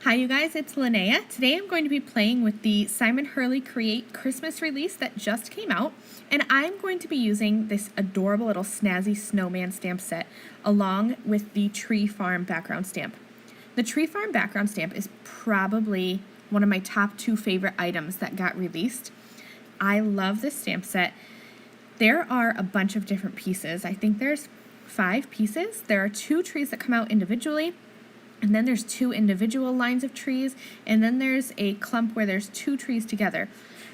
Hi you guys, it's Lynnea. Today I'm going to be playing with the Simon Hurley Create Christmas release that just came out, and I'm going to be using this adorable little snazzy snowman stamp set along with the Tree Farm background stamp. The Tree Farm background stamp is probably one of my top 2 favorite items that got released. I love this stamp set. There are a bunch of different pieces. I think there's 5 pieces. There are 2 trees that come out individually, and then there's 2 individual lines of trees, and then there's a clump where there's 2 trees together.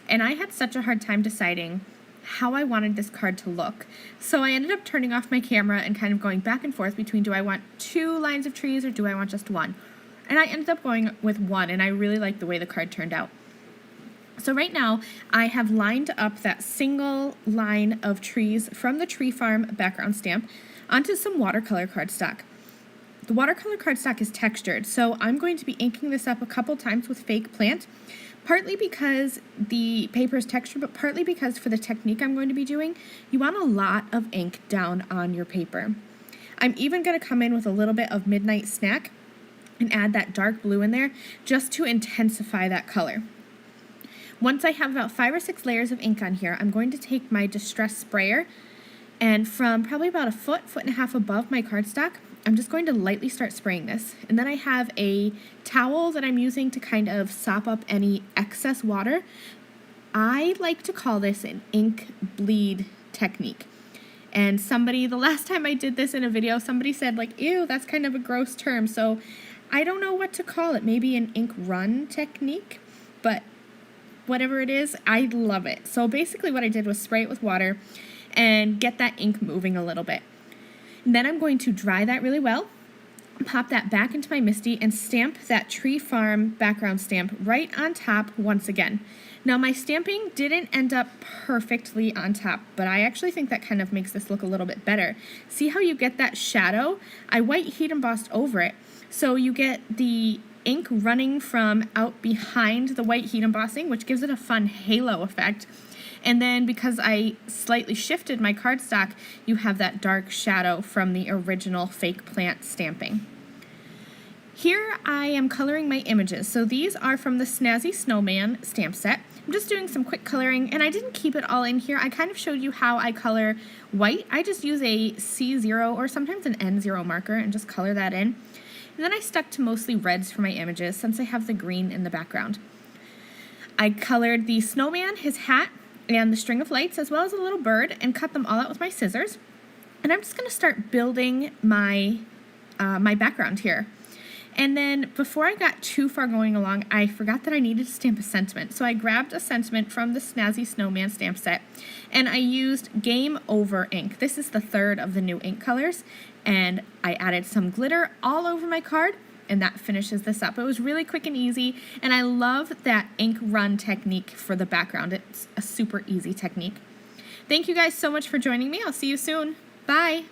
And I had such a hard time deciding how I wanted this card to look. So I ended up turning off my camera and kind of going back and forth between, do I want 2 lines of trees or do I want just 1? And I ended up going with 1, and I really like the way the card turned out. So right now, I have lined up that single line of trees from the Tree Farm background stamp onto some watercolor cardstock. The watercolor cardstock is textured, so I'm going to be inking this up a couple times with fake plant, partly because the paper is textured, but partly because for the technique I'm going to be doing, you want a lot of ink down on your paper. I'm even going to come in with a little bit of Midnight Snack and add that dark blue in there just to intensify that color. Once I have about 5 or 6 layers of ink on here, I'm going to take my Distress sprayer, and from probably about a foot and a half above my cardstock, I'm just going to lightly start spraying this. And then I have a towel that I'm using to kind of sop up any excess water. I like to call this an ink bleed technique. And the last time I did this in a video, somebody said like, ew, that's kind of a gross term. So I don't know what to call it. Maybe an ink run technique, but whatever it is, I love it. So basically what I did was spray it with water and get that ink moving a little bit. And then I'm going to dry that really well, pop that back into my MISTI, and stamp that Tree Farm background stamp right on top once again. Now my stamping didn't end up perfectly on top, but I actually think that kind of makes this look a little bit better. See how you get that shadow? I white heat embossed over it, so you get the ink running from out behind the white heat embossing, which gives it a fun halo effect. And then because I slightly shifted my cardstock, you have that dark shadow from the original fake plant stamping. Here I am coloring my images. So these are from the Snazzy Snowman stamp set. I'm just doing some quick coloring, and I didn't keep it all in here. I kind of showed you how I color white. I just use a C0 or sometimes an N0 marker and just color that in. And then I stuck to mostly reds for my images since I have the green in the background. I colored the snowman, his hat, and the string of lights, as well as a little bird, and cut them all out with my scissors. And I'm just going to start building my my background here. And then before I got too far going along, I forgot that I needed to stamp a sentiment. So I grabbed a sentiment from the Snazzy Snowman stamp set, and I used Game Over ink. This is the 3rd of the new ink colors, and I added some glitter all over my card, and that finishes this up. It was really quick and easy, and I love that ink run technique for the background. It's a super easy technique. Thank you guys so much for joining me. I'll see you soon. Bye!